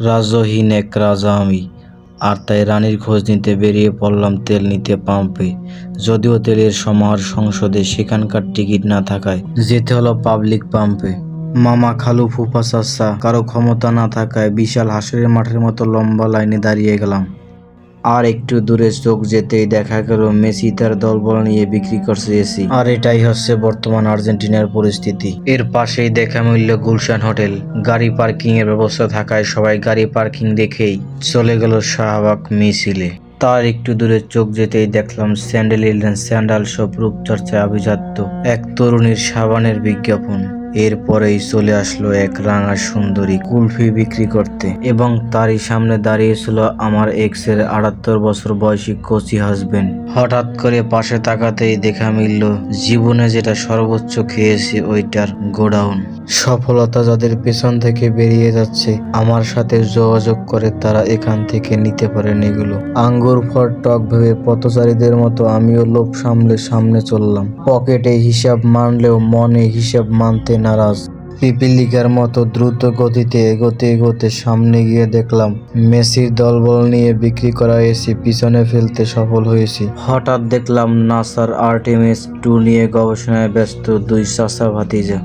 রাজহীন এক রাজা আমি, আর তাই রানীর খোঁজ নিতে বেরিয়ে পড়লাম তেল নিতে পাম্পে। যদিও তেলের সমাহার সংসদে, সেখানকার টিকিট না থাকায় যেতে হলো পাবলিক পাম্পে। মামা, খালু, ফুফা, চাচা কারো ক্ষমতা না থাকায় বিশাল হাঁসের মাঠের মতো লম্বা লাইনে দাঁড়িয়ে গেলাম। আর একটু দূরে চোখ যেতেই দেখা গেল মেসি তার দলবল নিয়ে বিক্রি করছে এসি। আর এটাই হচ্ছে বর্তমান আর্জেন্টিনার পরিস্থিতি। এর পাশেই দেখা মিলল গুলশান হোটেল। গাড়ি পার্কিং এর ব্যবস্থা থাকায় সবাই গাড়ি পার্কিং দেখেই চলে গেল শাহবাগ মিছিলে। তার একটু দূরে চোখ যেতেই দেখলাম স্যান্ডাল শপ, রূপচর্চায় আভিজাত্য এক তরুণীর সাবানের বিজ্ঞাপন। এরপরেই চলে আসলো এক রাঙা সুন্দরী কুলফি বিক্রি করতে, এবং তারই সামনে দাঁড়িয়েছিল আমার এক্সের 78 বছর বয়সী কোচি হাজবেন্ড। হঠাৎ করে পাশে তাকাতেই দেখা মিলল জীবনে যেটা সর্বোচ্চ খেয়েছি ওইটার গোডাউন। সফলতা যাদের পেছন থেকে বেরিয়ে যাচ্ছে আমার সাথে যোগাযোগ করে, তারা এখান থেকে নিতে পারেন এগুলো। আঙ্গুর ফল টক ভেবে পথচারীদের মতো আমিও লোভ সামলে সামনে চললাম। পকেটে হিসাব মানলেও মনে হিসাব মানতে নারাজ। পিপিলিকার মতো দ্রুত গতিতে এগোতে এগোতে সামনে গিয়ে দেখলাম মেসির দলবল নিয়ে বিক্রি করা এসি পিছনে ফেলতে সফল হয়েছি। হঠাৎ দেখলাম নাসার আর্টেমিস 2 নিয়ে গবেষণায় ব্যস্ত দুই চাচা ভাতিজা।